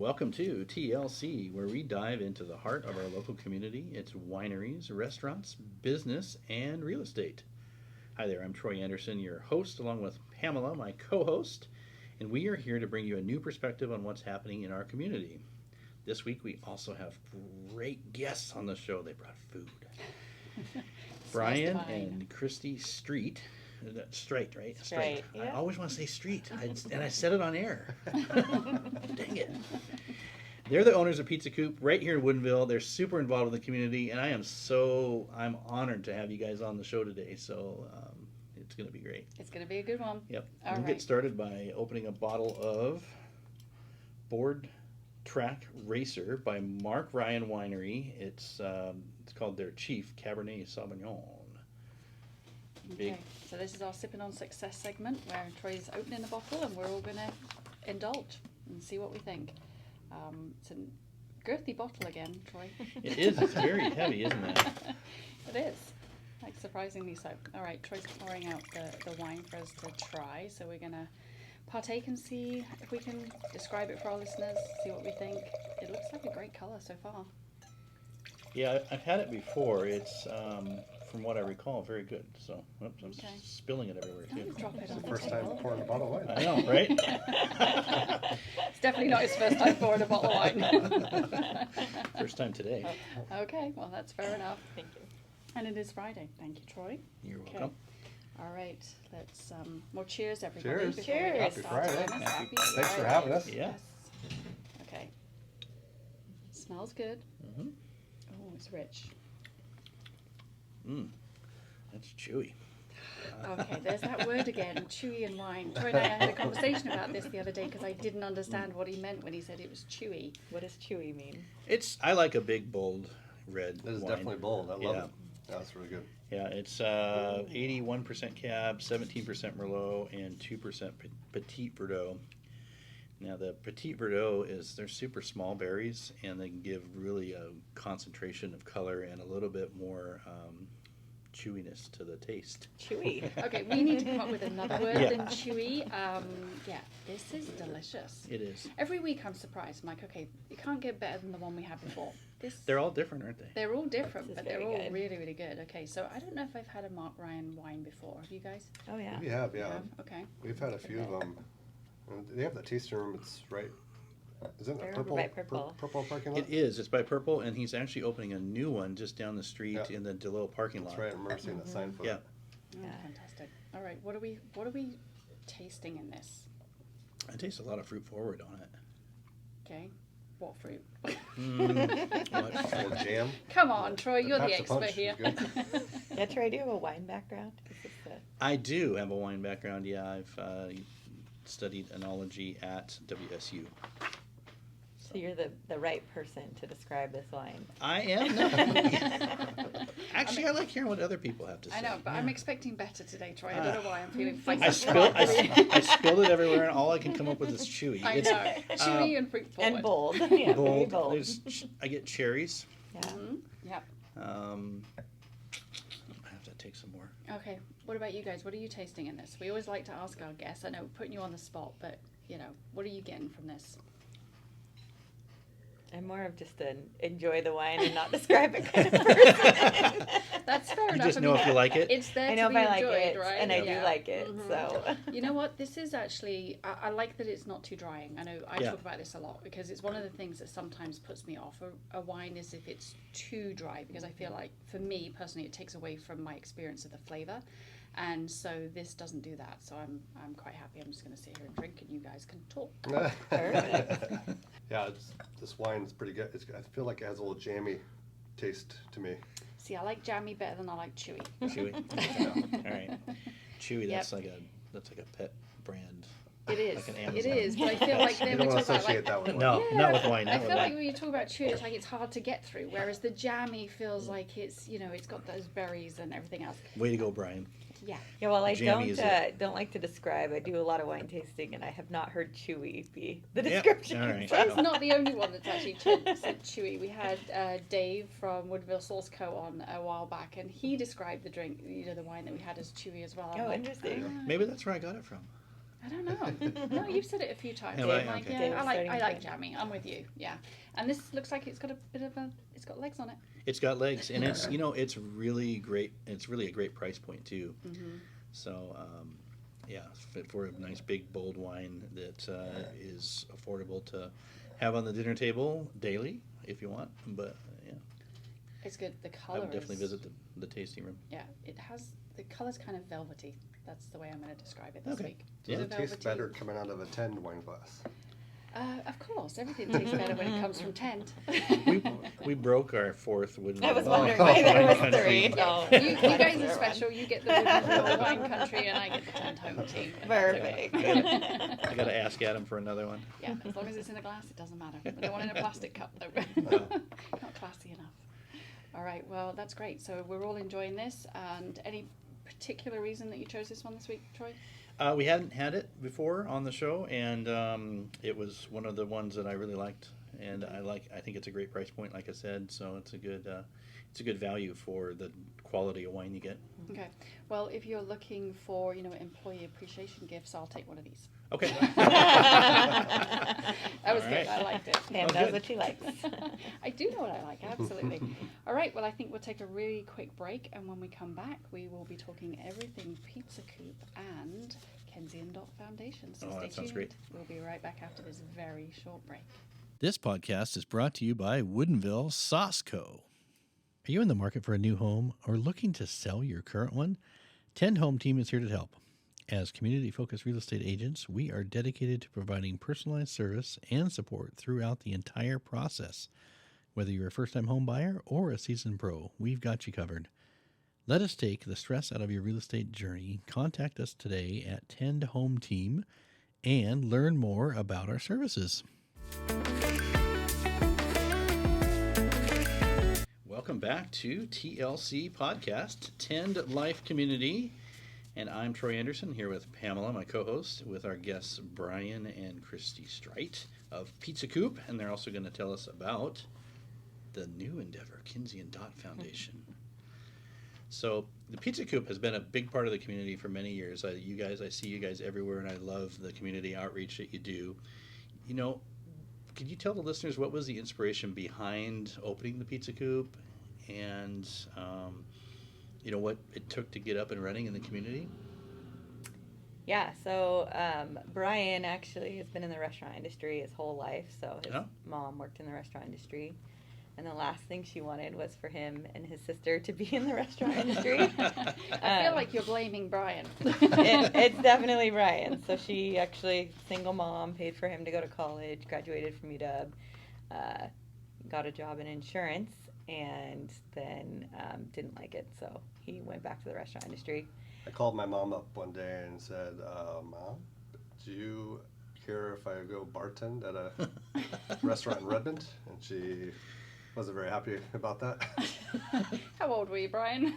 Welcome to TLC, where we dive into the heart of our local community, its wineries, restaurants, business, and real estate. Hi there, I'm Troy Anderson, your host, along with Pamela, my co-host, and we are here to bring you a new perspective on what's happening in our community. This week we also have great guests on the show. They brought food. Brian and Christie Streit. Streit, right? Streit. Yeah. I always want to say street, and I said it on air. Dang it. They're the owners of Pizza Coop right here in Woodinville. They're super involved in the community, and I'm honored to have you guys on the show today. So it's going to be great. It's going to be a good one. Yep. We'll get started by opening a bottle of Board Track Racer by Mark Ryan Winery. It's called their Chief Cabernet Sauvignon. Okay, so this is our Sipping on Success segment where Troy's opening the bottle and we're all going to indulge and see what we think. It's a girthy bottle again, Troy. It is. It's very heavy, isn't it? It is. Like surprisingly so. All right, Troy's pouring out the wine for us to try. So we're going to partake and see if we can describe it for our listeners, see what we think. It looks like a great color so far. Yeah, I've had it before. It's, from what I recall, very good. So, oops, I'm spilling it everywhere, too. Don't drop it on It's the the first time table. pouring a bottle of wine. I know, right? It's definitely not his first time pouring a bottle of wine. First time today. Okay, well, that's fair enough. Thank you. And it is Friday. Thank you, Troy. You're Okay. welcome. All right, let's, well, cheers, everybody. Cheers. before we Cheers. get Happy started. Friday. Happy Thanks for Friday. having us. Yeah. Yes. Okay. Smells good. Mm-hmm. Oh, it's rich. That's chewy. Okay, there's that word again, chewy and wine. Troy and I had a conversation about this the other day because I didn't understand what he meant when he said it was chewy. What does chewy mean? I like a big, bold red This is wine. definitely bold. I love Yeah. it. That's really good. Yeah, it's 81% Cab, 17% Merlot, and 2% Petit Verdot. Now, the Petit Verdot they're super small berries, and they can give really a concentration of color and a little bit more chewiness to the taste. Chewy. Okay, we need to come up with another word Yeah. than chewy. Yeah, this is delicious. It is. Every week I'm surprised. I'm like, okay, it can't get better than the one we had before. They're all different, aren't they? They're all different, This is but they're very all good. really, really good. Okay, so I don't know if I've had a Mark Ryan wine before. Have you guys? Oh yeah. We have, yeah. Okay. We've had a few of them. And they have the tasting room. It's right. Isn't it They're purple? by Purple. Purple parking lot. It is. It's by Purple, and he's actually opening a new one just down the street Yeah. in the DeLille parking lot. That's right. I remember seeing that sign for Yeah. it. Oh, Yeah. fantastic. All right, what are we tasting in this? I taste a lot of fruit forward on it. Okay. What fruit? What? Or jam. Come on, Troy, you're the Packs a punch expert here. is good. Yeah, Troy, do you have a wine background? Is this I do have a wine background. Yeah, I've studied enology at WSU. so you're the right person to describe this wine. I am. Actually, I like hearing what other people have to say. I know, but I'm expecting better today, Troy. I don't know why I'm feeling feisty. I spilled it everywhere, and all I can come up with is chewy. I know. Chewy and fruit forward. And bold. Yeah, very Bold. bold. I get cherries. Yeah. Mm-hmm. Yep. I have to take some more. Okay. What about you guys? What are you tasting in this? We always like to ask our guests. I know we're putting you on the spot, but what are you getting from this? I'm more of just an enjoy the wine and not describe it kind of person. That's fair You enough. just I know mean, if you like it. It's there I know to if be I like enjoyed, it, right? and I Yeah. do like it. Mhm. So You know what? This is actually, I like that it's not too drying. I know I Yeah. talk about this a lot because it's one of the things that sometimes puts me off a wine is if it's too dry, because I feel like, for me personally, it takes away from my experience of the flavour. And so this doesn't do that. So I'm quite happy. I'm just going to sit here and drink and you guys can talk. Perfect. Yeah, this wine is pretty good. I feel like it has a little jammy taste to me. See, I like jammy better than I like chewy. Chewy. All right. Chewy. Yep. That's like a pet brand. It is. Like an It Amazon. is. But I feel like You then don't we want talk to about associate that with wine. No, not with wine. I Not with feel like wine. when you talk about chewy, it's like it's hard to get through. Whereas the jammy feels like it's it's got those berries and everything else. Way to go, Brian. Yeah. Yeah, well, I Jammy is don't like to describe. I do a lot of wine tasting, and I have not heard chewy be the Yep. description. All right. So- It's not the only one that's actually said chewy. We had Dave from Woodinville Sauce Co. on a while back, and he described the drink, the wine that we had as chewy as well. I'm Oh, like, interesting. "Ah." Maybe that's where I got it from. I don't know. No, you've said it a few times. Have Dave, I? like, Okay. yeah, Dave's I starting like to- jammy. I'm with you. Yeah. And this looks like it's got a bit of it's got legs on it. It's got legs, and it's it's really great. It's really a great price point too. Mm-hmm. So yeah, for a nice big bold wine that is affordable to have on the dinner table daily if you want. But yeah, It's good. The I color would definitely is, visit the tasting room. Yeah, it has the color's kind of velvety. That's the way I'm going to describe it this Okay. week. Does Yeah. it taste better coming out of a 10 wine glass? Of course, everything tastes better when it comes from tent. We broke our fourth Woodinville. I was Oh. wondering why there was Country. three. Yeah, So you guys are special. You get the Woodinville wine country, and I get the tent home team. Perfect. I got to ask Adam for another one. Yeah, as long as it's in a glass, it doesn't matter. I don't want it in a plastic cup, though. Not classy enough. All right, well, that's great. So we're all enjoying this. And any particular reason that you chose this one this week, Troy? We hadn't had it before on the show, and it was one of the ones that I really liked, and I think it's a great price point, like I said. So it's a good value for the quality of wine you get. Okay. Well, if you're looking for, employee appreciation gifts, I'll take one of these. Okay. That was All good. right. I liked it. Pam Oh, knows good. what she likes. I do know what I like, absolutely. All right, well, I think we'll take a really quick break, and when we come back, we will be talking everything Pizza Coop and Kenize Dot Foundation. So Oh, stay that sounds tuned. great. We'll be right back after this very short break. This podcast is brought to you by Woodinville Sauce Co. Are you in the market for a new home or looking to sell your current one? 10 Home Team is here to help. As community-focused real estate agents, we are dedicated to providing personalized service and support throughout the entire process. Whether you're a first-time home buyer or a seasoned pro, we've got you covered. Let us take the stress out of your real estate journey. Contact us today at 10 Home Team and learn more about our services. Welcome back to TLC Podcast, Tend Life Community. And I'm Troy Anderson here with Pamela, my co-host, with our guests Brian and Christie Streit of Pizza Coop. And they're also going to tell us about the new endeavor, Kenize Dot Foundation. So the Pizza Coop has been a big part of the community for many years. I see you guys everywhere, and I love the community outreach that you do. Could you tell the listeners what was the inspiration behind opening the Pizza Coop, and what it took to get up and running in the community? Yeah, so Brian actually has been in the restaurant industry his whole life. So his mom worked in the restaurant industry. And the last thing she wanted was for him and his sister to be in the restaurant industry. I feel like you're blaming Brian. It's definitely Brian. So she actually, single mom, paid for him to go to college, graduated from UW, got a job in insurance, and then didn't like it. So he went back to the restaurant industry. I called my mom up one day and said, Mom, do you care if I go bartend at a restaurant in Redmond? And she wasn't very happy about that. How old were you, Brian?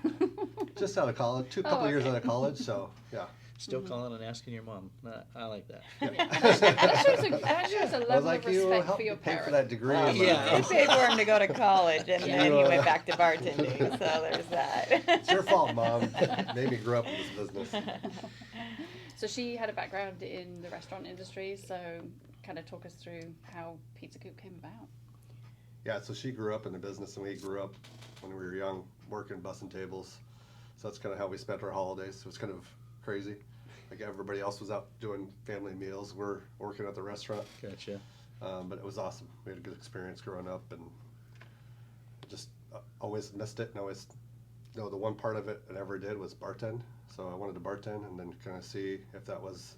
Just out of college, couple years out of college, so yeah. Still calling and asking your mom. I like that. That shows a I was level like, of you respect helped for your pay parents. for that degree. Yeah. He paid for him to go to college, and Yeah. then he went back to bartending. So there's that. It's your fault, Mom. Made me grow up in this business. So she had a background in the restaurant industry, so kind of talk us through how Pizza Coop came about. Yeah, so she grew up in the business, and we grew up when we were young, working, bussing tables. So that's kind of how we spent our holidays. So it's kind of crazy. Like everybody else was out doing family meals. We're working at the restaurant. Gotcha. But it was awesome. We had a good experience growing up, and just always missed it. And always, the one part of it I never did was bartend. So I wanted to bartend and then kind of see if that was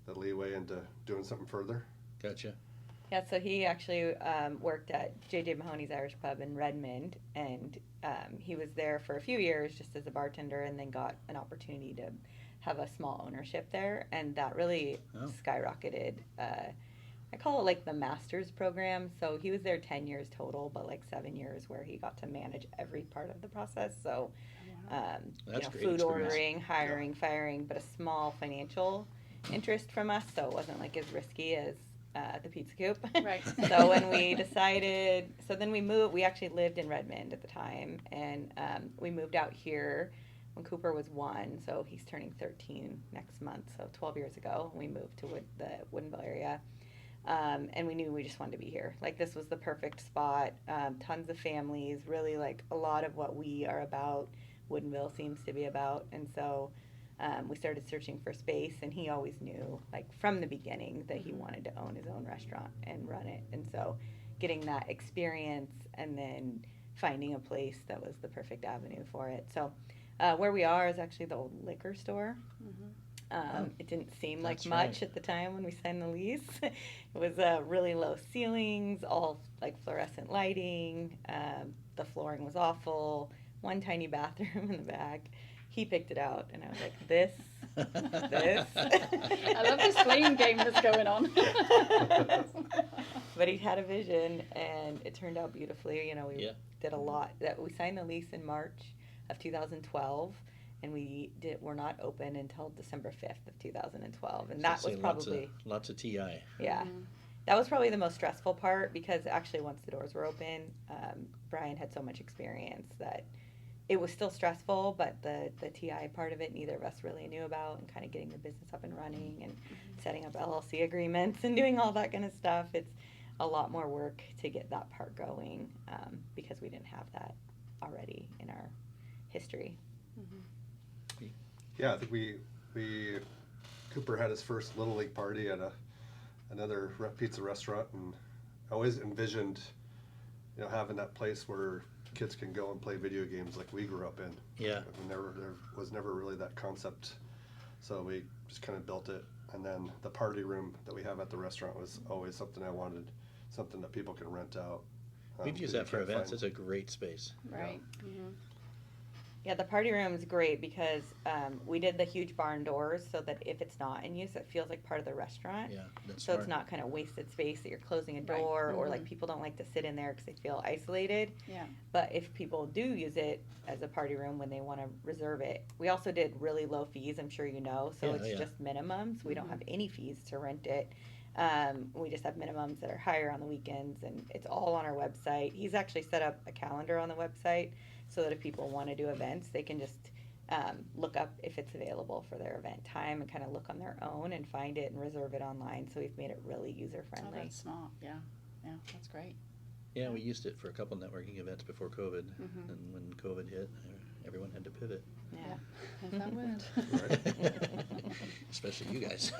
the leeway into doing something further. Gotcha. Yeah, so he actually worked at J.J. Mahoney's Irish Pub in Redmond, and he was there for a few years just as a bartender, and then got an opportunity to have a small ownership there, and that really skyrocketed. I call it like the master's program. So he was there 10 years total, but like 7 years where he got to manage every part of the process. So That's great food experience. ordering, hiring, firing, but a small financial interest from us, so it wasn't like as risky as the Pizza Coop. Right. So when we decided, then we moved. We actually lived in Redmond at the time, and we moved out here when Cooper was 1, so he's turning 13 next month, so 12 years ago, we moved to the Woodinville area. And we knew we just wanted to be here. Like, this was the perfect spot. Tons of families, really, like, a lot of what we are about, Woodinville seems to be about. And so we started searching for space, and he always knew, like, from the beginning that he wanted to own his own restaurant and run it. And so getting that experience and then finding a place that was the perfect avenue for it. So where we are is actually the old liquor store. It didn't seem like That's much right. at the time when we signed the lease. It was really low ceilings, all like fluorescent lighting. The flooring was awful. One tiny bathroom in the back. He picked it out, and I was like, this. I love this blame game that's going on. But he had a vision, and it turned out beautifully. You know, we Yeah. did a lot. We signed the lease in March of 2012. And we're not open until December 5th of 2012. And that So was say probably, lots of TI. yeah, that was probably the most stressful part, because actually once the doors were open, Brian had so much experience that it was still stressful, but the TI part of it, neither of us really knew about, and kind of getting the business up and running and setting up LLC agreements and doing all that kind of stuff. It's a lot more work to get that part going, because we didn't have that already in our history. Yeah, I think Cooper had his first Little League party at another pizza restaurant, and I always envisioned, having that place where kids can go and play video games like we grew up in. Yeah. There was never really that concept, so we just kind of built it. And then the party room that we have at the restaurant was always something I wanted, something that people can rent out. We've used that for events. It's a great space. Right. Yeah, the party room is great because we did the huge barn doors so that if it's not in use, it feels like part of the restaurant. Yeah, that's So smart. it's not kind of wasted space that you're closing a Right. door, or like people don't like to sit in there because they feel isolated. Yeah. But if people do use it as a party room when they want to reserve it, we also did really low fees, I'm sure you know. So Yeah, it's yeah. just minimums. We don't have any fees to rent it. We just have minimums that are higher on the weekends, and it's all on our website. He's actually set up a calendar on the website so that if people want to do events, they can just look up if it's available for their event time and kind of look on their own and find it and reserve it online. So we've made it really user Oh, friendly. that's smart. Yeah. Yeah, that's great. Yeah, we used it for a couple networking events before COVID, Mhm. and when COVID hit, everyone had to pivot. Yeah. Love that word. Especially you guys.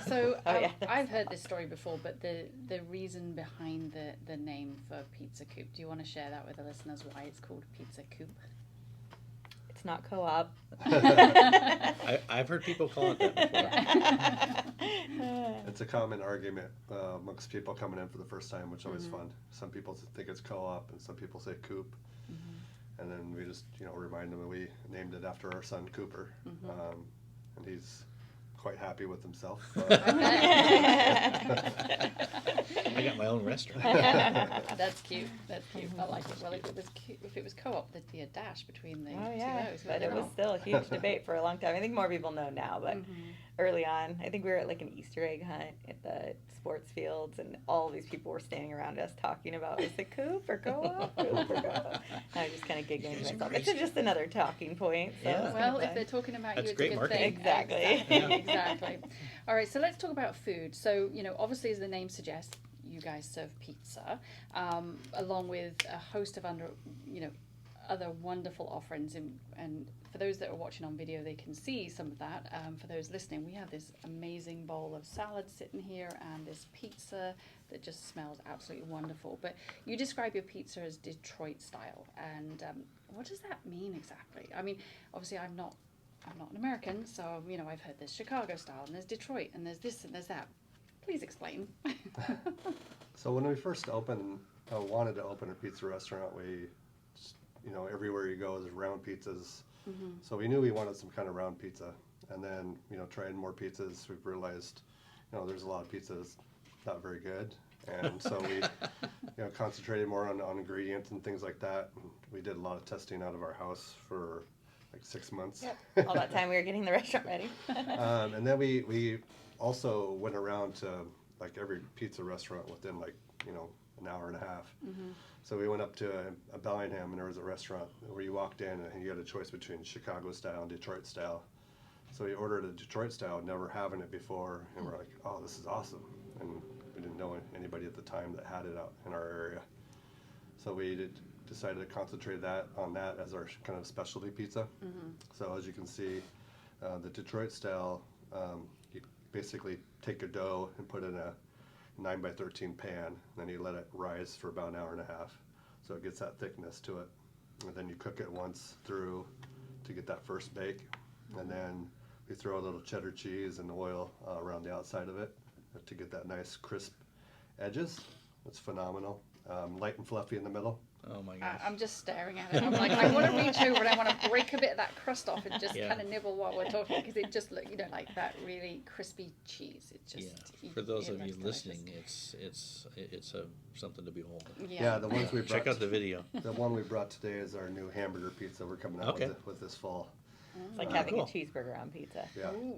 So Oh, yeah. I've heard this story before, but the reason behind the name for Pizza Coop, do you want to share that with the listeners, why it's called Pizza Coop? It's not co-op. I've heard people call it that before. It's a common argument amongst people coming in for the first time, which is always fun. Some people think it's co-op, and some people say coop. And then we just, remind them that we named it after our son, Cooper. And he's quite happy with himself. I got my own restaurant. That's cute. That's cute. I like it. Well, if it was co-op, there'd be a dash between the Oh two yeah, O's. but it was still a huge debate for a long time. I think more people know now, but early on, I think we were at like an Easter egg hunt at the sports fields, and all these people were standing around us talking about, is it Coop or co-op? Coop or co-op? I was just kind of giggling to myself. It's just another talking point. So Yeah. it's Well, kinda if fun. they're talking about That's you, it's great a good marketing. thing. Exactly. Exactly. All right, so let's talk about food. So, obviously, as the name suggests, you guys serve pizza, along with a host of other wonderful offerings. And for those that are watching on video, they can see some of that. For those listening, we have this amazing bowl of salad sitting here and this pizza that just smells absolutely wonderful. But you describe your pizza as Detroit style, and what does that mean exactly? I mean, obviously, I'm not an American, so I've heard there's Chicago style and there's Detroit and there's this and there's that. Please explain. So when we first wanted to open a pizza restaurant, we, everywhere you go is round pizzas. So we knew we wanted some kind of round pizza. And then, trying more pizzas, we've realized, there's a lot of pizzas not very good. And so we, concentrated more on ingredients and things like that. And we did a lot of testing out of our house for like 6 months. Yep. All that time we were getting the restaurant ready. And then we also went around to like every pizza restaurant within like, you know, an hour and a half. Mm-hmm. So we went up to a Bellingham, and there was a restaurant where you walked in and you had a choice between Chicago style and Detroit style. So we ordered a Detroit style, never having it before, and we're like, oh, this is awesome. And we didn't know anybody at the time that had it out in our area. So we decided to concentrate on that as our kind of specialty pizza. Mm-hmm. So as you can see, the Detroit style, you basically take a dough and put it in a 9x13 pan, and then you let it rise for about an hour and a half, so it gets that thickness to it. And then you cook it once through to get that first bake, and then we throw a little cheddar cheese and oil around the outside of it to get that nice crisp edges. It's phenomenal. Light and fluffy in the middle. Oh my gosh. I'm just staring at it. I'm like, I want to reach over and I want to break a bit of that crust off and just Yeah. kind of nibble while we're talking, because it just look, you know, like that really crispy cheese. It just Yeah. For those it of you looks delicious. listening, it's something to behold. Yeah, the ones we brought. Check out the video. The one we brought today is our new hamburger pizza. We're coming out Okay. with this fall. It's like Oh, having cool. a cheeseburger on pizza. Yeah. Ooh.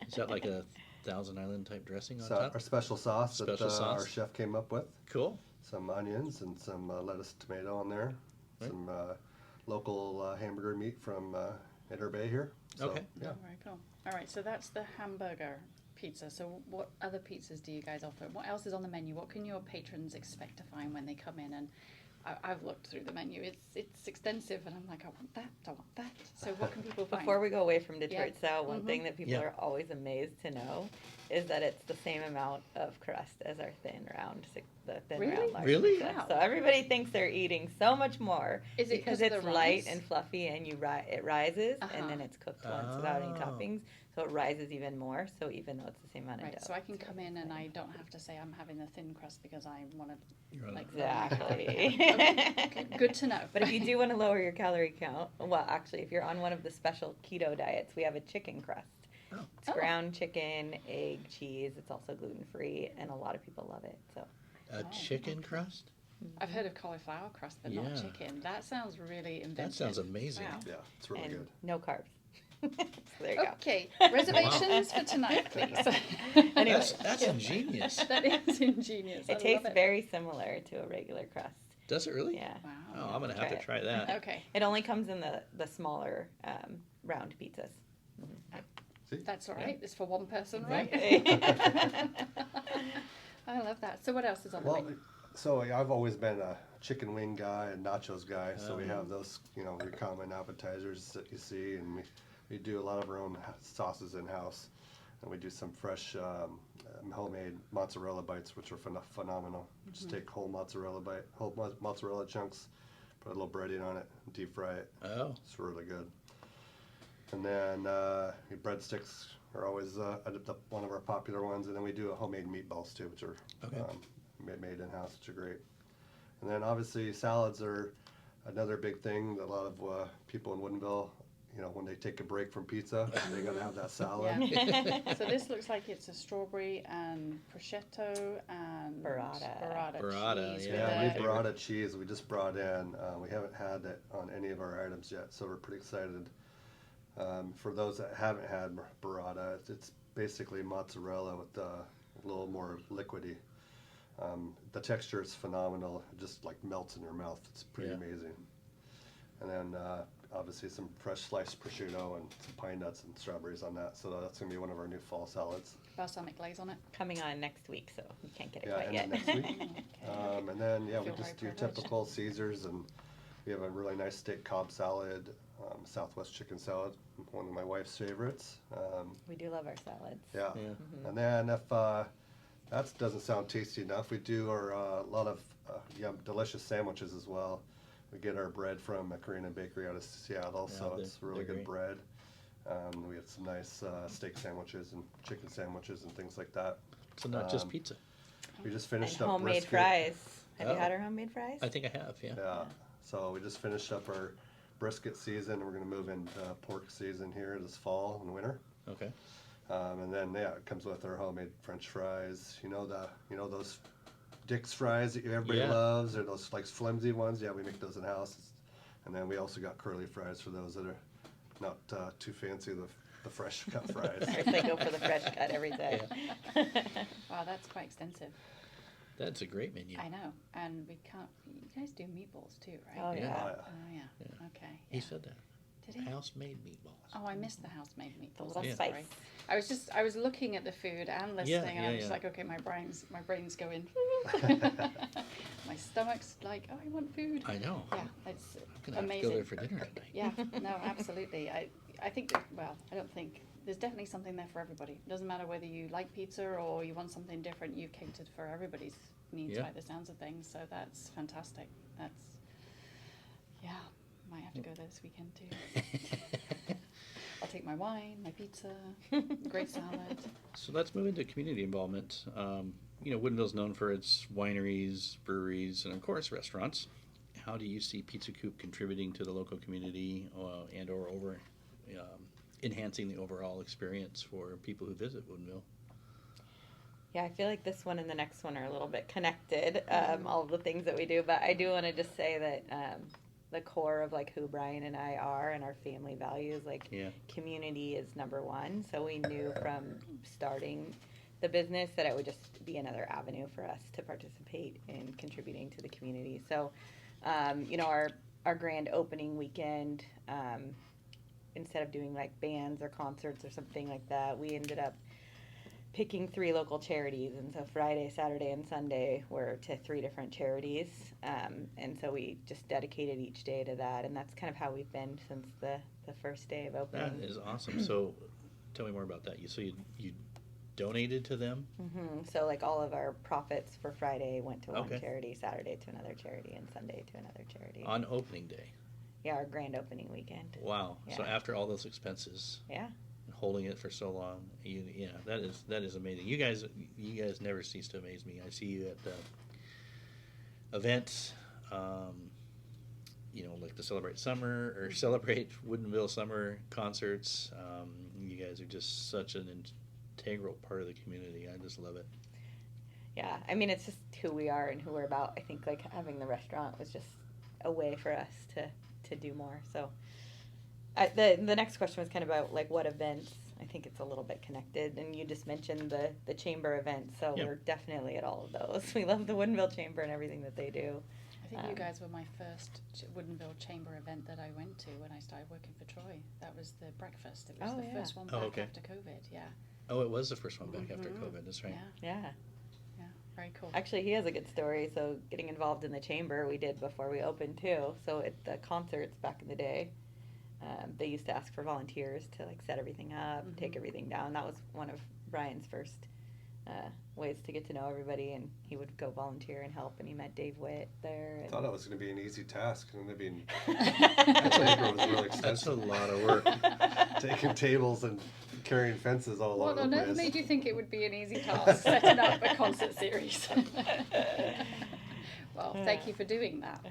Is that like a Thousand Island type dressing on So top? our special sauce that Special sauce. our chef came up with. Cool. Some onions and some lettuce, tomato on there. Right. Some local hamburger meat from Inter Bay here. So, Okay. Yeah. Oh, very cool. All right, so that's the hamburger pizza. So what other pizzas do you guys offer? What else is on the menu? What can your patrons expect to find when they come in? And I've looked through the menu. It's extensive, and I'm like, I want that. I want that. So what can people find? Before we go away from Detroit Yeah. style, one Mhm. thing that people Yeah. are always amazed to know is that it's the same amount of crust as our thin round, the thin Really? round large Really? pizza. Wow. So everybody thinks they're eating so much more Is it because 'cause of it's the light rise? and fluffy, and it rises, and then Uh-huh. it's cooked once without any Oh. toppings, so it rises even more. So even though it's the same amount of Right, dough, so I can it's come really in and the I same. don't have to say I'm having the thin crust because I want to You're on like the- Exactly. Okay, good to know. But if you do want to lower your calorie count, well, actually, if you're on one of the special keto diets, we have a chicken crust. Oh. It's Oh. ground chicken, egg, cheese. It's also gluten free, and a lot of people love it. So A Oh. chicken crust? I've heard of cauliflower crust, but not Yeah. chicken. That sounds really inventive. That sounds amazing. Wow. Yeah, it's really and good. no carbs. So there you go. Okay, reservations for tonight, please. Anyway. That's ingenious. That is ingenious. I It tastes love very similar to a regular crust. Does it really? Yeah. Wow. Oh, I'm gonna have to Try try that. Okay, It only comes in the smaller round pizzas. that's all right. It's for one person, Yeah. right? I love that. So what else is on the Well, menu? so I've always been a chicken wing guy and nachos guy. So we Oh. have those, your common appetizers that you see, and we do a lot of our own sauces in house, and we do some fresh homemade mozzarella bites, which are phenomenal. Just take whole mozzarella chunks, put a little breading on it, and deep fry it. Oh, It's really good. And then breadsticks are always one of our popular ones, and then we do homemade meatballs too, which are Okay. made in house, which are great. And then obviously salads are another big thing that a lot of people in Woodinville, when they take a break from pizza, they gotta have that salad. Yeah. So this looks like it's a strawberry and prosciutto and Burrata. Burrata, cheese. yeah. Yeah, with we the- brought a cheese we just brought in. We haven't had it on any of our items yet, so we're pretty excited. For those that haven't had burrata, it's basically mozzarella with a little more liquidy. The texture is phenomenal. It just like melts in your mouth. It's pretty Yeah. amazing. And then obviously some fresh sliced prosciutto and some pine nuts and strawberries on that. So that's gonna be one of our new fall salads. balsamic glaze on it. Coming on next week, so you can't get it Yeah, quite and yet. then next week. Okay. And then, we Feel just do very privileged. typical Caesars, and we have a really nice steak Cobb salad, Southwest chicken salad, one of my wife's favorites. We do love our salads. Yeah. Yeah. And then if that doesn't sound tasty enough, we do a lot of delicious sandwiches as well. We get our bread from a Korean bakery out of Seattle, Yeah, so it's really they're good great. bread. We have some nice steak sandwiches and chicken sandwiches and things like that. so not just Um, pizza. We just And finished up homemade brisket. fries. Have you Oh. had our homemade fries? I think I have. Yeah. Yeah. So we just finished up our brisket season. We're going to move into pork season here this fall and winter. Okay. And then it comes with our homemade French fries. Those Dick's fries that everybody Yeah. loves, or those like flimsy ones. Yeah, we make those in house. And then we also got curly fries for those that are not too fancy. The the fresh cut fries. Of course, they go for the fresh cut every time. Wow, that's quite extensive. That's a great menu. I know, and we can't. You guys do meatballs too, right? Oh, yeah. Oh, Oh yeah. Yeah. Okay. He Yeah. said that. Did he? House-made meatballs. Oh, I missed the house-made The meatballs. little I'm spice. sorry. I was looking at the food and listening, and I'm just like, okay, my brain's going. My stomach's like, oh, I want food. I know. Yeah, it's I'm gonna have amazing. to go there for dinner tonight. Yeah, no, absolutely. I think well, I don't think there's definitely something there for everybody. It doesn't matter whether you like pizza or you want something different. You've catered for everybody's needs Yeah. by the sounds of things. So that's fantastic. Yeah, might have to go there this weekend too. I'll take my wine, my pizza, great salad. So let's move into community involvement. Woodinville's known for its wineries, breweries, and of course restaurants. How do you see Pizza Coop contributing to the local community and/or enhancing the overall experience for people who visit Woodinville? Yeah, I feel like this one and the next one are a little bit connected, all of the things that we do. But I do want to just say that the core of like who Brian and I are and our family values, like community is number one. So we knew from starting the business that it would just be another avenue for us to participate in contributing to the community. So, our grand opening weekend, instead of doing like bands or concerts or something like that, we ended up picking 3 local charities, and so Friday, Saturday, and Sunday were to 3 different charities, and so we just dedicated each day to that, and that's kind of how we've been since the first day of opening. That is awesome. So tell me more about that. You donated to them? Mm-hmm. So like all of our profits for Friday went to one Okay. charity, Saturday to another charity, and Sunday to another charity. On opening day? Yeah, our grand opening weekend. Wow. Yeah. So after all those expenses, Yeah. holding it for so long, that is amazing. You guys never cease to amaze me. I see you at the events, like the Celebrate Summer or Celebrate Woodinville Summer concerts. You guys are just such an integral part of the community. I just love it. Yeah, I mean, it's just who we are and who we're about. I think like having the restaurant was just a way for us to do more. So the next question was kind of about like what events. I think it's a little bit connected, and you just mentioned the chamber events, so Yeah. we're definitely at all of those. We love the Woodinville Chamber and everything that they do. I think you guys were my first Woodinville Chamber event that I went to when I started working for Troy. That was the breakfast. It was Oh, the yeah. first one Oh, back okay. after COVID. Yeah. Oh, it was the first one back after Mhm. COVID. That's right. Yeah. Yeah. Yeah. Very cool. Actually, he has a good story. So getting involved in the chamber, we did before we opened too. So at the concerts back in the day, they used to ask for volunteers to like set everything up, Mhm. take everything down. That was one of Brian's first ways to get to know everybody, and he would go volunteer and help. And he met Dave Witt there. I And thought it was going to be an easy task, and then being chamber was really That's a extensive. lot of work. Taking tables and carrying fences all What over on the earth place. made you think it would be an easy task setting up a concert series? Well, thank you for doing that.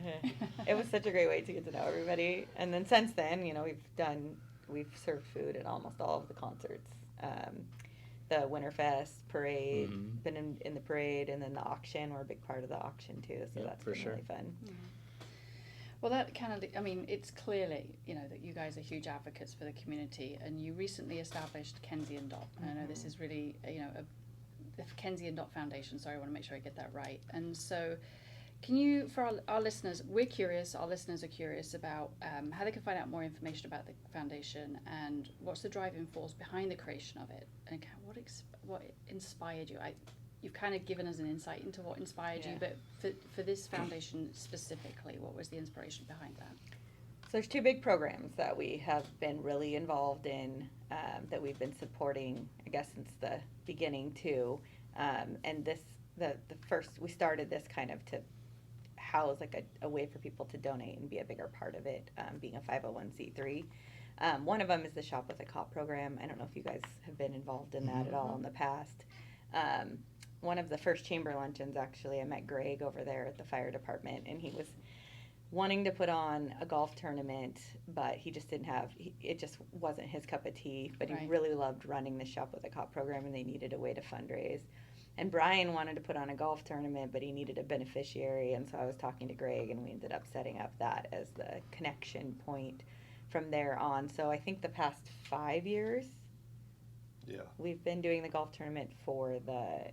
It was such a great way to get to know everybody. And then since then, we've served food at almost all of the concerts. The Winterfest parade, Mhm. been in the parade, and then the auction. We're a big part of the auction too, so Yeah, that's for been sure. really fun. Well, that kind of, it's clearly, that you guys are huge advocates for the community, and you recently established Kenize Dot. And I know this is really, the Kenize Dot Foundation, sorry, I want to make sure I get that right. And so, can you, for our listeners, we're curious, our listeners are curious about how they can find out more information about the foundation and what's the driving force behind the creation of it, and what inspired you? You've kind of given us an insight into what inspired you, but for this foundation specifically, what was the inspiration behind that? So there's 2 big programs that we have been really involved in, that we've been supporting, I guess, since the beginning too. And the first, we started this kind of to house like a way for people to donate and be a bigger part of it, being a 501c3. One of them is the Shop with a Cop program. I don't know if you guys have been involved in that at all in the past. One of the first chamber luncheons, actually, I met Greg over there at the fire department, and he was wanting to put on a golf tournament, but he just didn't have, it just wasn't his cup of tea, but he Right. really loved running the Shop with a Cop program, and they needed a way to fundraise. And Brian wanted to put on a golf tournament, but he needed a beneficiary, and so I was talking to Greg, and we ended up setting up that as the connection point from there on. So I think the past 5 years, Yeah. We've been doing the golf tournament for the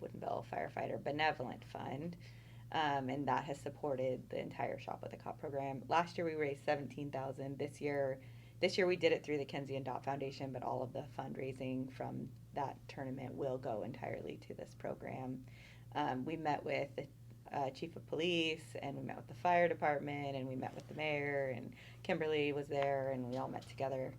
Woodinville Firefighter Benevolent Fund, and that has supported the entire Shop with a Cop program. Last year we raised $17,000. This year we did it through the Kenize Dot Foundation, but all of the fundraising from that tournament will go entirely to this program. We met with the chief of police, and we met with the fire department, and we met with the mayor, and Kimberly was there, and we all met together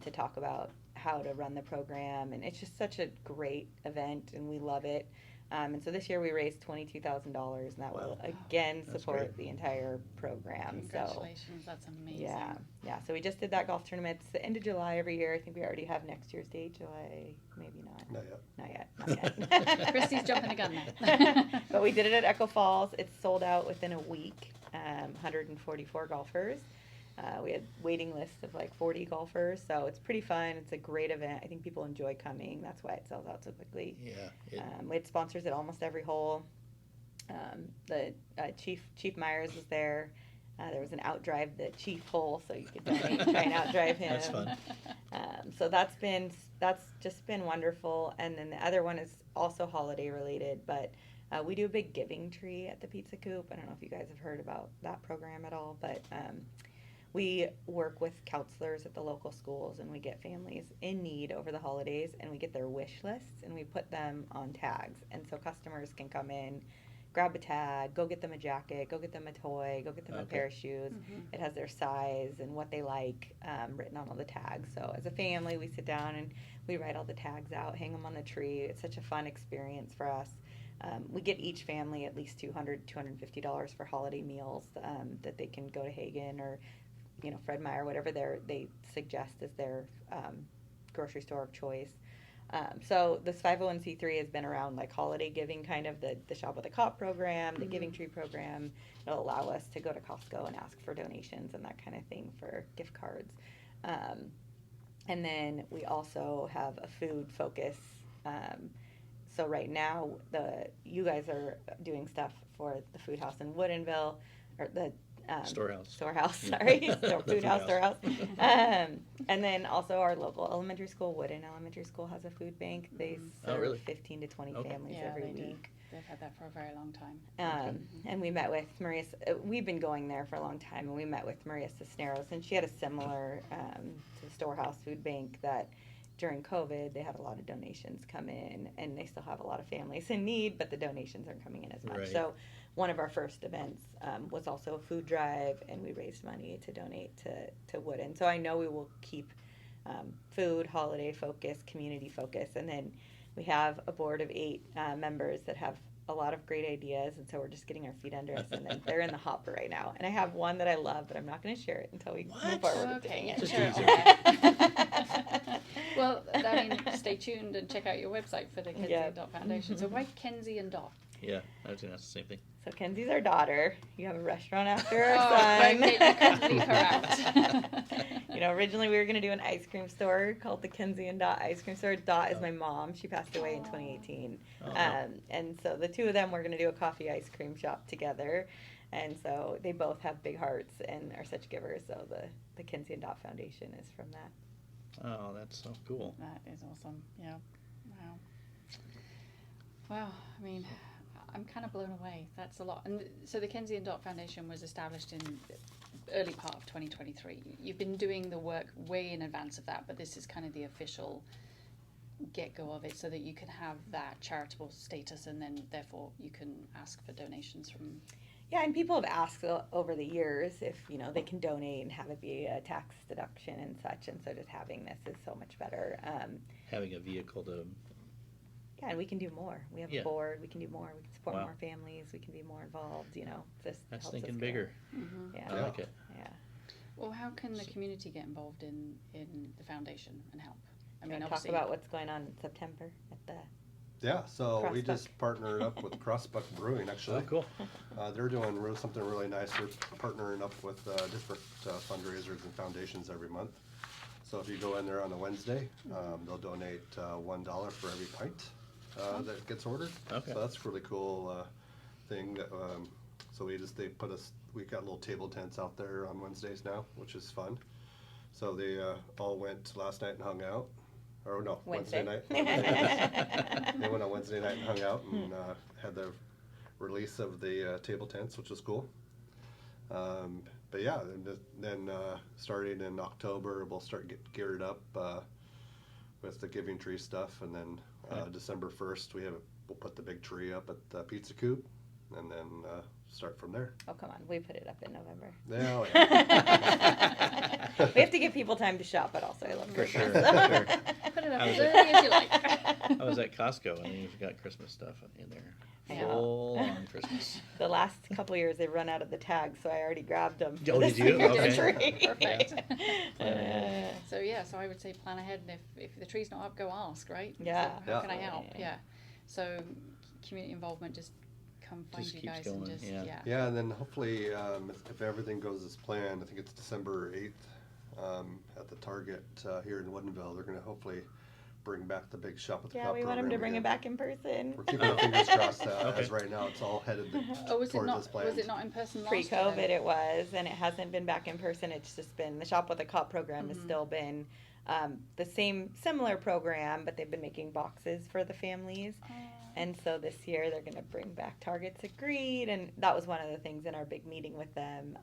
to talk about how to run the program. And it's just such a great event, and we love it. And so this year we raised $22,000, and that will again That's support great. the entire program. Congratulations, that's amazing. Yeah. So we just did that golf tournament. It's the end of July every year. I think we already have next year's date, July, maybe not. Not yet. Christie's jumping the gun now. But we did it at Echo Falls. It's sold out within a week. 144 golfers. We had waiting lists of like 40 golfers, so it's pretty fun. It's a great event. I think people enjoy coming. That's why it sells out so quickly. Yeah. We had sponsors at almost every hole. The Chief Myers was there. There was an outdrive the chief hole, so you could donate and try and outdrive him. That's fun. So that's just been wonderful. And then the other one is also holiday related, but we do a big giving tree at the Pizza Coop. I don't know if you guys have heard about that program at all, but we work with counselors at the local schools, and we get families in need over the holidays, and we get their wish lists, and we put them on tags. And so customers can come in, grab a tag, go get them a jacket, go get them a toy, go get them a pair of shoes. It has their size and what they like written on all the tags. So as a family, we sit down and we write all the tags out, hang them on the tree. It's such a fun experience for us. We get each family at least $200, $250 for holiday meals that they can go to Hagen or Fred Meyer, whatever they suggest as their grocery store of choice. So this 501c3 has been around like holiday giving, kind of the Shop with a Cop program, the Giving Tree program. It'll allow us to go to Costco and ask for donations and that kind of thing for gift cards. And then we also have a food focus. So right now, you guys are doing stuff for the food house in Woodinville, or the Storehouse. Sorry. Food house, storehouse. And then also our local elementary school, Woodin Elementary School, has a food bank. They serve really? 15 to 20 families Yeah, every they do. week. They've had that for a very long time. And we met with Maria. We've been going there for a long time, and we met with Maria Cisneros, and she had a similar to the Storehouse Food Bank that during COVID they had a lot of donations come in, and they still have a lot of families in need, but the donations aren't coming in as much. Right. So one of our first events was also a food drive, and we raised money to donate to Woodin. So I know we will keep food, holiday focus, community focus, and then we have a board of 8 members that have a lot of great ideas, and so we're just getting our feet under us, and then they're in the hopper right now. And I have one that I love, but I'm not going to share it until we move forward with doing it. Just Sure. use it. Well, I mean, stay tuned and check out your website for the Kenize Dot Foundation. So why Kenize and Dot? Yeah, I was going to ask the same thing. So Kenzie's our daughter. You have a restaurant after our Oh, son. right, you couldn't leave her out. Originally we were going to do an ice cream store called the Kenize and Dot Ice Cream Store. Dot is my mom. She passed away in 2018. Oh. And so the two of them were going to do a coffee ice cream shop together. And so they both have big hearts and are such givers. So the Kenize and Dot Foundation is from that. Oh, that's so cool. That is awesome. Yeah. Wow. Wow. I mean, I'm kind of blown away. That's a lot. And so the Kenize Dot Foundation was established in the early part of 2023. You've been doing the work way in advance of that, but this is kind of the official get-go of it so that you can have that charitable status, and then therefore you can ask for donations from... Yeah, and people have asked over the years if, they can donate and have it be a tax deduction and such, and so just having this is so much better. Having a vehicle to... Yeah, and we can do more. We have Yeah. a board. We can do more. We can support Wow. more families. We can be more involved. This That's helps us thinking grow. bigger. Mm-hmm. Yeah. I like it. Yeah. Well, how can the community get involved in the foundation and help? I You mean, want to talk obviously... about what's going on in September at the... Yeah, so we Crossbuck. just partnered up with Crossbuck Brewing, actually. Oh, cool. They're doing something really nice. They're partnering up with different fundraisers and foundations every month. So if you go in there on a Wednesday, they'll donate $1 for every pint that gets ordered. Okay. So that's a really cool thing. That, so we got little table tents out there on Wednesdays now, which is fun. So they all went last night and hung out. or no, Wednesday. Wednesday night. They went on Wednesday night and hung out and had the release of the table tents, which was cool. But yeah, and then starting in October, we'll start geared up with the Giving Tree stuff, and then December 1st, we'll put the big tree up at the Pizza Coop, and then start from there. Oh, come on. We put it up in November. Yeah, We have to give people time to shop, but also I love For Christmas. sure. For sure. Put it up I as was early as you like. I was at Costco and they've got Christmas stuff in there. I know. Full on Christmas. The last couple of years, they've run out of the tags, so I already grabbed them. Oh, did you? Okay. Perfect. Yeah. So I would say plan ahead, and if the tree's not up, go ask, right? Yeah. So how can I Yeah. help? Yeah. So community involvement, just come find Just you keeps guys going, and just yeah. Yeah, and then hopefully, if everything goes as planned, I think it's December 8th at the Target here in Woodinville. They're going to hopefully bring back the big Shop with the Yeah, Cup we want them to program bring it again. back in person. We're keeping our fingers crossed. Okay. As right now, it's all headed was it towards not this plan. was it not in person last year? Pre-COVID, then? it was, and it hasn't been back in person. It's just been the Shop with a Cup program has still been the similar program, but they've been making boxes for the families. And so this year they're going to bring back Target's Agreed, and that was one of the things in our big meeting with them.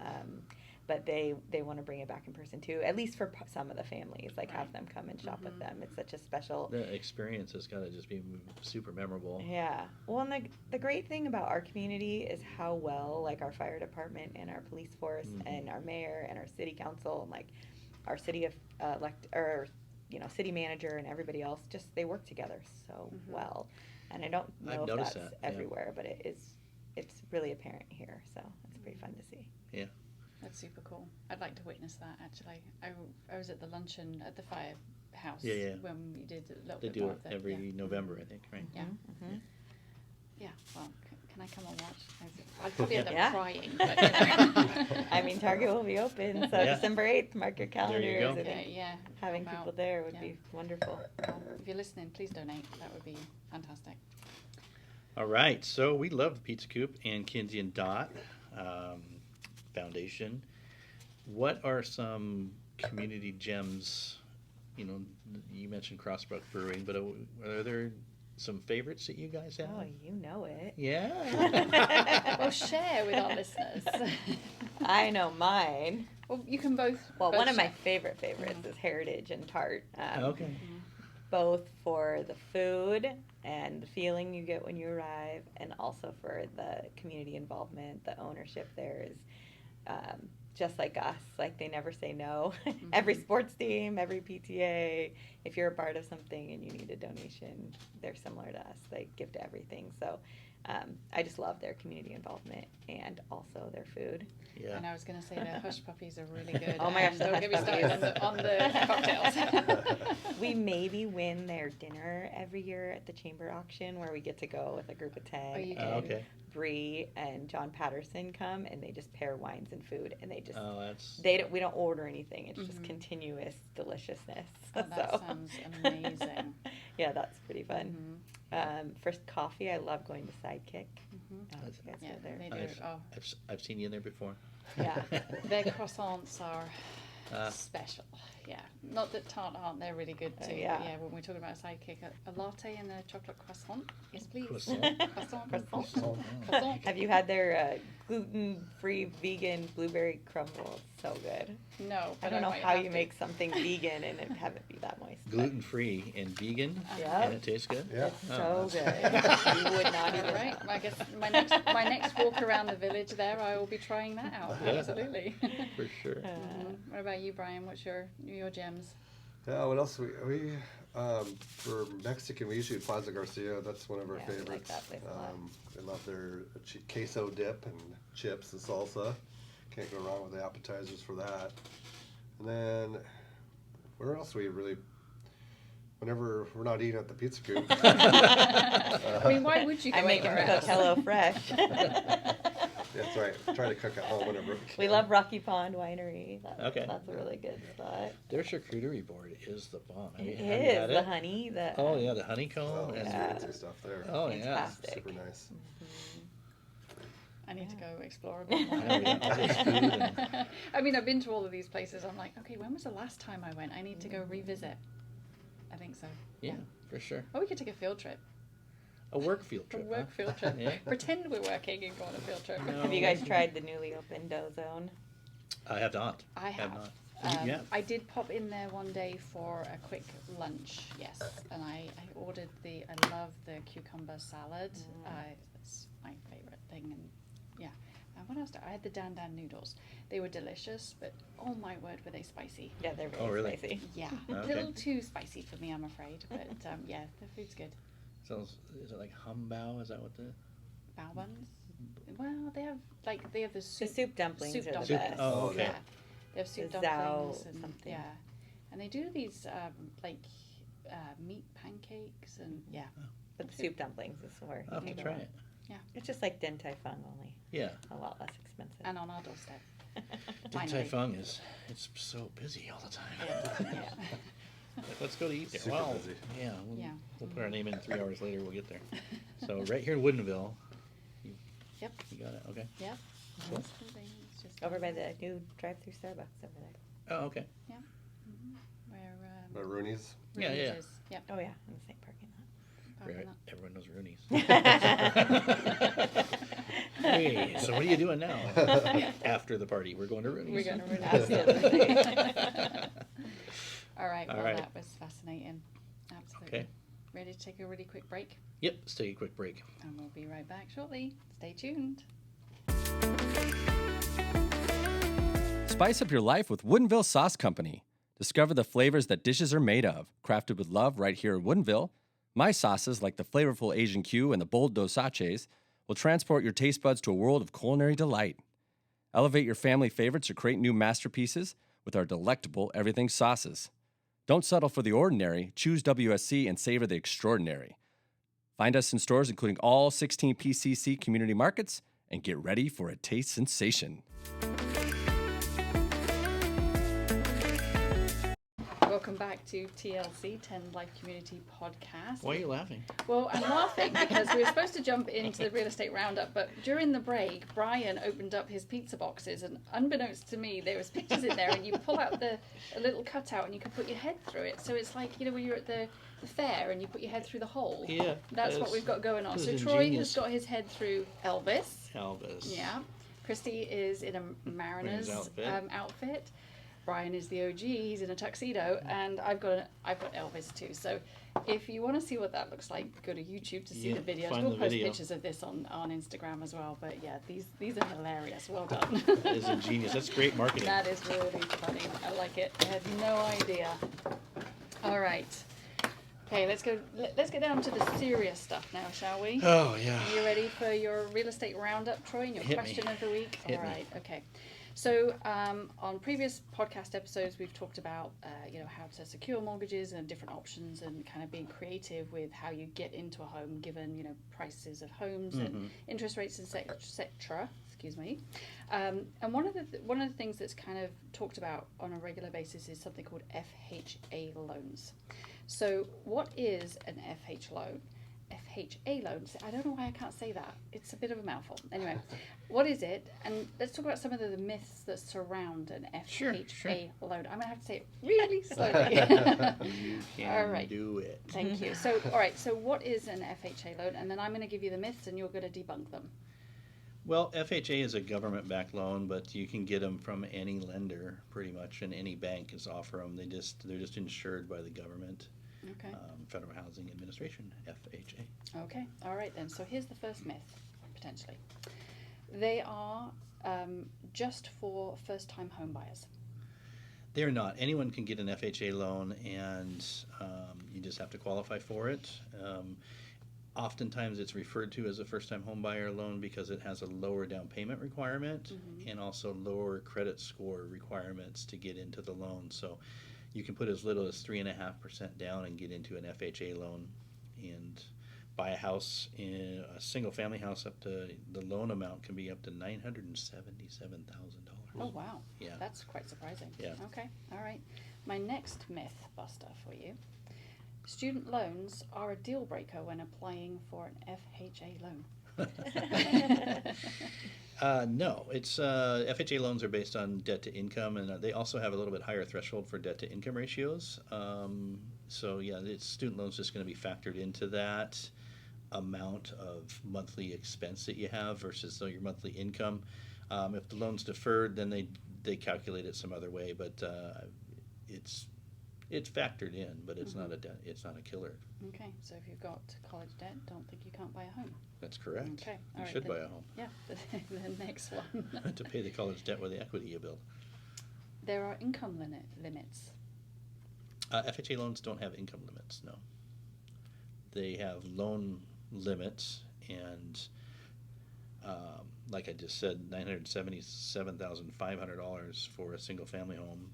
But they want to bring it back in person too, at least for some of the families, like have them come and shop with them. It's such a special. The experience has got to just be super memorable. Yeah. Well, and the great thing about our community is how well, like, our fire department and our police force and our mayor and our city council and, like, our city of city manager and everybody else, just they work together so well. And I don't know I've if noticed that's that, yeah. everywhere, but it's really apparent here. So it's pretty fun to see. Yeah. That's super cool. I'd like to witness that actually. I was at the luncheon at the firehouse Yeah. when we did a little They bit do more it of that. every Yeah. November, I think, right? Yeah. Mm-hmm. Yeah. Well, can I come and watch? I'd probably end up Yeah. crying. But, you know. I mean, Target will be open, so Yeah. December 8th, mark your calendars. There you go. I Okay, think yeah. having come people out. there would Yeah. be wonderful. Well, if you're listening, please donate. That would be fantastic. All right. So we love the Pizza Coop and Kenize Dot Foundation. What are some community gems? You know, you mentioned Crossbrook Brewing, but are there some favorites that you guys have? Oh, you know it. Yeah. Well, share with our listeners. I know mine. Well, you can both. Well, both one of my share. favorites is Heritage and Tart. Okay. Both for the food and the feeling you get when you arrive, and also for the community involvement. The ownership there is just like us. Like, they never say no. Every sports team, every PTA, if you're a part of something and you need a donation, they're similar to us. They give to everything. So I just love their community involvement and also their food. Yeah. And I was going to say the hush puppies are really good. Oh my gosh, the Don't hush get me started on the cocktails. We maybe win their dinner every year at the chamber auction, where we get to go with a group of 10. Oh, you do? And Okay. Bree and John Patterson come, and they just pair wines and food, and they just Oh, that's. we don't order anything. It's just continuous deliciousness. Oh, that sounds amazing. Yeah, that's pretty fun. First coffee, I love going to Sidekick. That's- You guys Yeah, go there. they do. I've, Oh, I've seen you there before. Yeah. their croissants are Ah. special. Yeah, not that tart aren't. They're really good too. yeah. But yeah, when we're talking about Sidekick, a latte and a chocolate croissant. Yes, please. Croissant. Croissant. Croissant. Croissant. Have you had their gluten-free vegan blueberry crumble? It's so good. No, I don't know how you make something vegan and it have it be that moist. but Gluten free and vegan, Yep. and it tastes good. Yeah. It's Oh, so that's- good. You would not All even right. know. I guess my next walk around the village there, I will be trying that out. Yeah. Absolutely. For sure. What about you, Brian? What's your gems? Yeah, what else? We for Mexican, we usually Plaza Garcia. That's one of our Yeah, we like favorites. that place a lot. I love their queso dip and chips and salsa. Can't go wrong with the appetizers for that. And then, where else we really? Whenever we're not eating at the Pizza Coop. I mean, why would you go I make them anywhere cook else? Hello Fresh. That's right. Try to cook at home whenever we can. We love Rocky Pond Winery. Okay. That's a really good spot. Their charcuterie board is the bomb. Have you It had is. The it? honey. Oh yeah, the honeycomb. Oh, and- Yeah. fancy stuff there. Oh yeah. Fantastic. Super nice. I need to go explore a bit more. Oh, yeah, all this food and- I mean, I've been to all of these places. I'm like, okay, when was the last time I went? I need to go revisit. I think so. Yeah, for sure. Oh, we could take a field trip. A work field trip. A work field trip. Yeah. Pretend we're working and go on a field trip. No. Have you guys tried the newly opened Dough Zone? I have not. I have. not. Yeah. I did pop in there one day for a quick lunch, yes, and I ordered I love the cucumber salad. It's my favorite thing, and yeah. And what else? I had the dan dan noodles. They were delicious, but oh my word, were they spicy? Yeah, they're really really? spicy. Yeah, Okay. a little too spicy for me, I'm afraid. But yeah, the food's good. So is it like humbao? Is that what the Bao buns. Well, they have the The soup. soup dumplings soup are the dumplings. best. Oh, okay. Yeah. They have soup The dumplings zao and something. yeah, and they do these meat pancakes and yeah. But the soup dumplings is where I'll have you to go. try it. It's just like Din Tai Fung, only Yeah. a lot less expensive. And on our doorstep. Din Tai Finally. Fung it's so busy all the time. Yeah. Like, let's go to eat there. Super Well, busy. yeah, Yeah. we'll put our name in 3 hours later. We'll get there. So right here in Woodinville. Yep. You got it. Okay. Yep. Cool. It's just Over by the new drive-through Starbucks over there. Oh, okay. where But Rooney's. Yeah, Rooney's yeah. is. Yep. Oh yeah, in the same parking parking Right. lot. Everyone knows Rooney's. lot. Hey, so what are you doing now? After the party, we're going to Rooney's. We're going to Rooney's. Absolutely. All right. All Well, right. that was fascinating. Absolutely. Okay. Ready to take a really quick break? Yep. Let's take a quick break. And we'll be right back shortly. Stay tuned. Spice up your life with Woodinville Sauce Company. Discover the flavors that dishes are made of. Crafted with love right here in Woodinville, my sauces, like the flavorful Asian Q and the bold dos sachets, will transport your taste buds to a world of culinary delight. Elevate your family favorites or create new masterpieces with our delectable everything sauces. Don't settle for the ordinary. Choose WSC and savor the extraordinary. Find us in stores including all 16 PCC community markets and get ready for a taste sensation. Welcome back to TLC, 10 Life Community Podcast. Why are you laughing? Well, I'm laughing because we were supposed to jump into the real estate roundup, but during the break, Brian opened up his pizza boxes, and unbeknownst to me, there was pictures in there, and you pull out a little cutout, and you can put your head through it. So it's like, when you're at the fair, and you put your head through the hole. Yeah. That's what we've got going on. that So is Troy ingenious. has got his head through Elvis. Elvis. Yeah. Christy is in a mariner's outfit. outfit. Brian is the OG. He's in a tuxedo, and I've got Elvis too. So, if you want to see what that looks like, go to YouTube to see Yeah, the videos. find We'll the post video. pictures of this on Instagram as well. But yeah, these are hilarious. Well done. That is ingenious. That's great marketing. That is really funny. I like it. I had no idea. All right. Okay, let's get down to the serious stuff now, shall we? Oh, yeah. Are you ready for your real estate roundup, Troy, and your Hit me. question of the week? Hit All me. right, okay. So on previous podcast episodes, we've talked about how to secure mortgages and different options, and kind of being creative with how you get into a home, given prices of homes and interest rates, etc. Excuse me. And one of the things that's kind of talked about on a regular basis is something called FHA loans. So what is an FH loan? FHA loans. I don't know why I can't say that. It's a bit of a mouthful. Anyway, what is it? And let's talk about some of the myths that surround an FHA Sure. loan. I'm going to have to say it really slowly. You can All right. do it. Thank you. So, all right. So what is an FHA loan? And then I'm going to give you the myths, and you're going to debunk them. Well, FHA is a government-backed loan, but you can get them from any lender, pretty much, and any bank is offer them. They're just insured by the government. Okay. Federal Housing Administration, FHA. Okay. All right then. So here's the first myth, potentially. They are just for first-time home buyers. They're not. Anyone can get an FHA loan, and you just have to qualify for it. Oftentimes it's referred to as a first-time home buyer loan because it has a lower down payment requirement and also lower credit score requirements to get into the loan. So you can put as little as 3.5% down and get into an FHA loan and buy a house, in a single-family house. Up to the loan amount can be up to $977,000. Oh wow. Yeah. That's quite surprising. Yeah. Okay. All right. My next myth buster for you. Student loans are a deal breaker when applying for an FHA loan. No, it's FHA loans are based on debt to income, and they also have a little bit higher threshold for debt to income ratios. So yeah, the student loan's just going to be factored into that amount of monthly expense that you have versus your monthly income. If the loan's deferred, then they calculate it some other way, but it's factored in, but it's not a killer. Okay, so if you've got college debt, don't think you can't buy a home. That's correct. Okay, You should buy a home Yeah, the next one. to pay the college debt with the equity you build. There are income limits. FHA loans don't have income limits, no. They have loan limits, and like I just said, $977,500 for a single-family home,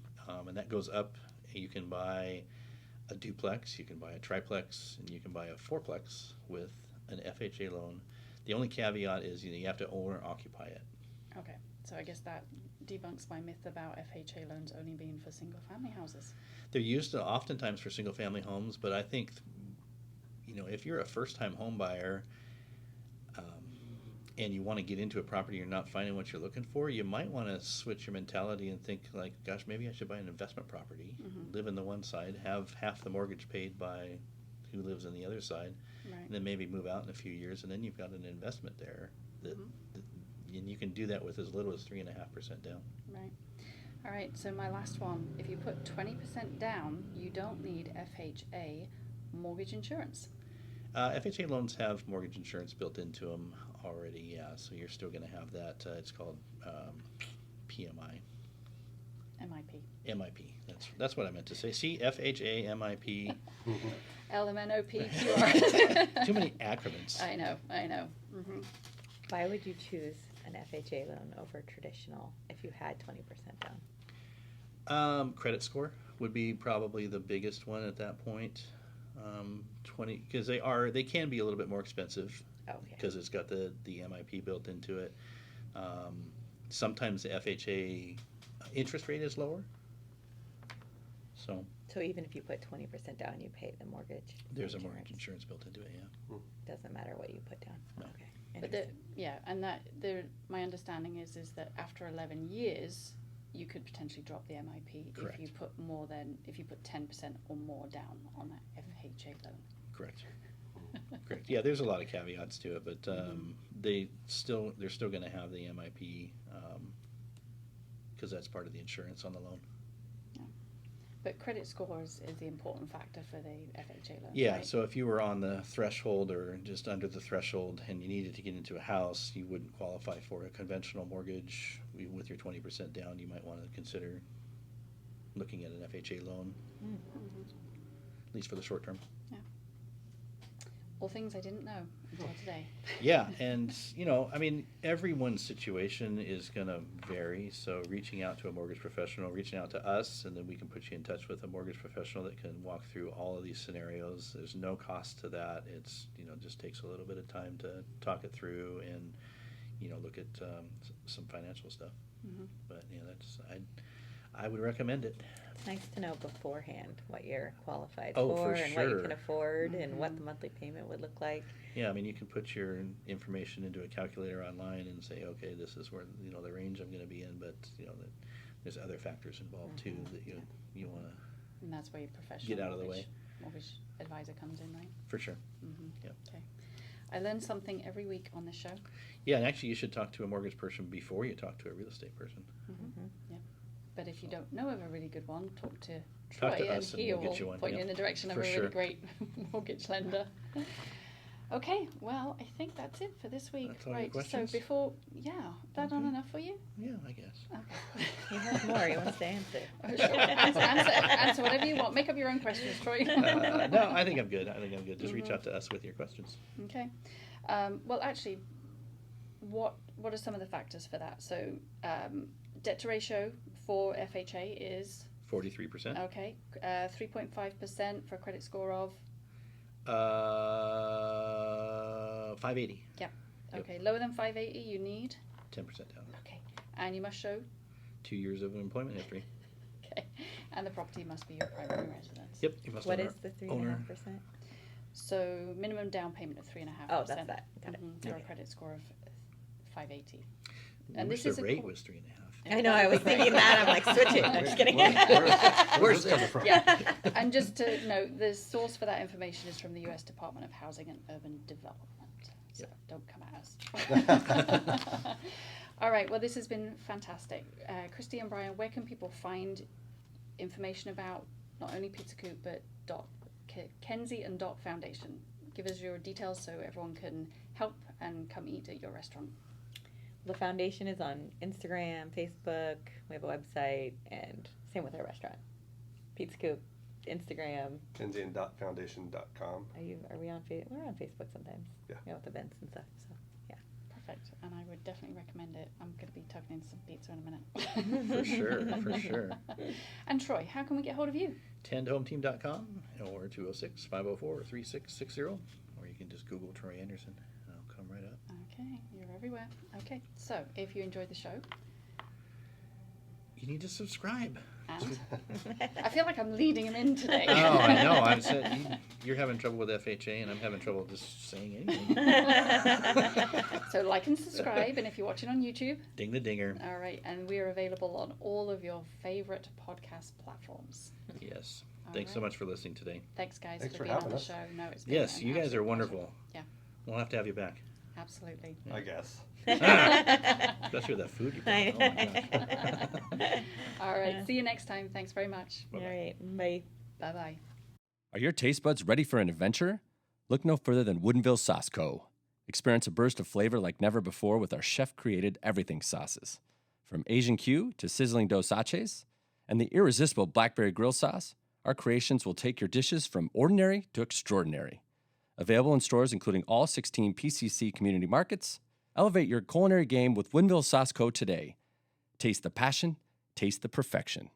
and that goes up. You can buy a duplex, you can buy a triplex, and you can buy a fourplex with an FHA loan. The only caveat is you have to own or occupy it. Okay. So I guess that debunks my myth about FHA loans only being for single-family houses. They're used oftentimes for single-family homes, but I think, if you're a first-time home buyer and you want to get into a property, you're not finding what you're looking for, you might want to switch your mentality and think like, gosh, maybe I should buy an investment property, live in the one side, have half the mortgage paid by who lives on the other side, and then maybe move out in a few years, and then you've got an investment there that and you can do that with as little as 3.5% down. Right. All right, so my last one. If you put 20% down, you don't need FHA mortgage insurance. FHA loans have mortgage insurance built into them already, yeah, so you're still going to have that. It's called PMI. MIP. MIP. That's what I meant to say. See, FHA, MIP. LMNOPQR. Too many acronyms. I know. Mm-hmm. Why would you choose an FHA loan over traditional if you had 20% down? Credit score would be probably the biggest one at that point. 20, because they can be a little bit more expensive because it's got the MIP built into it. Sometimes the FHA interest rate is lower. So even if you put 20% down, you pay the mortgage. There's a mortgage insurance built into it, yeah. Doesn't matter what you put down. No. Okay. But my understanding is that after 11 years, you could potentially drop the MIP. Correct. if you put 10% or more down on that FHA loan. Correct. Correct. Yeah, there's a lot of caveats to it, but they're still going to have the MIP because that's part of the insurance on the loan. Yeah. But credit score is the important factor for the FHA loan. Yeah, right? so if you were on the threshold or just under the threshold and you needed to get into a house, you wouldn't qualify for a conventional mortgage. With your 20% down, you might want to consider looking at an FHA loan, at least for the short term. Yeah. All things I didn't know until today. Yeah, and everyone's situation is going to vary. So reaching out to a mortgage professional, reaching out to us, and then we can put you in touch with a mortgage professional that can walk through all of these scenarios. There's no cost to that. It's just takes a little bit of time to talk it through and look at some financial stuff. But I would recommend it. It's nice to know beforehand what you're qualified for for and what you sure. can afford and what the monthly payment would look like. Yeah, you can put your information into a calculator online and say, okay, this is where the range I'm going to be in, but there's other factors involved too that you want to. And that's where your professional get out of the way. Mortgage advisor comes in, right? For sure. Mm-hmm. Yeah. Okay. I learn something every week on this show. Yeah, and actually you should talk to a mortgage person before you talk to a real estate person. Yeah. But if you don't know of a really good one, talk to Talk Troy to us and he and we'll will get you one. point you in the direction of a For really sure. great mortgage lender. Okay, well, I think that's it for this week. That's all your Right, questions? so before, that not Okay. enough for you? Yeah, I guess. Okay. He has more. He wants to answer. Oh, sure. Answer whatever you want. Make up your own questions, Troy. No, I think I'm good. Just reach out to us with your questions. Okay. Well, actually, what are some of the factors for that? So, debt to ratio for FHA is 43%. okay. 3.5% for a credit score of 580. yeah. Yep. Okay. Lower than 580, you need 10% down. okay, and you must show 2 years of employment history. okay, and the property must be your primary residence. Yep. You must What own is the owner. 3.5%? So minimum down payment of 3.5%. Oh, that's that. Got it. For a Okay. credit score of 580. And wish this is the a rate co- was 3.5. I know, I was thinking that. I'm like, switch it. I'm just kidding. Where's this coming from? Yeah, and just to note, the source for that information is from the U.S. Department of Housing and Urban Development. So don't come at us. All right, well, this has been fantastic. Christie and Brian, where can people find information about not only Pizza Coop, but Kenize Dot Foundation? Give us your details so everyone can help and come eat at your restaurant. The foundation is on Instagram, Facebook. We have a website, and same with our restaurant. Pizza Coop, Instagram. KenizeDot Foundation.com. Are we on Facebook? We're on Facebook sometimes. Yeah. With events and stuff. So yeah. Perfect, and I would definitely recommend it. I'm going to be tucking in some pizza in a minute. For sure, for sure. And Troy, how can we get hold of you? tendhometeam.com or 206-504-3660, or you can just Google Troy Anderson and I'll come right up. Okay, you're everywhere. Okay, so if you enjoyed the show, You need to subscribe. and I feel like I'm leading him in today. Oh, I know. I'm saying you're having trouble with FHA, and I'm having trouble just saying anything. So like and subscribe, and if you're watching on YouTube, Ding the dinger. all right, and we're available on all of your favorite podcast platforms. Yes. All Thanks so right. much for listening today. Thanks, guys, Thanks for for being on having the us. show. No, it's been Yes, an you guys are absolute wonderful. pleasure. Yeah, We'll have to have you back. absolutely. I guess. Especially with that food you brought. Oh my gosh. All right, see you next time. Thanks very much. All right. Bye. Bye-bye. Are your taste buds ready for an adventure? Look no further than Woodinville Sauce Co. Experience a burst of flavor like never before with our chef-created everything sauces. From Asian Q to sizzling dos sachets and the irresistible blackberry grill sauce, our creations will take your dishes from ordinary to extraordinary. Available in stores including all 16 PCC community markets. Elevate your culinary game with Woodinville Sauce Co. today. Taste the passion, taste the perfection.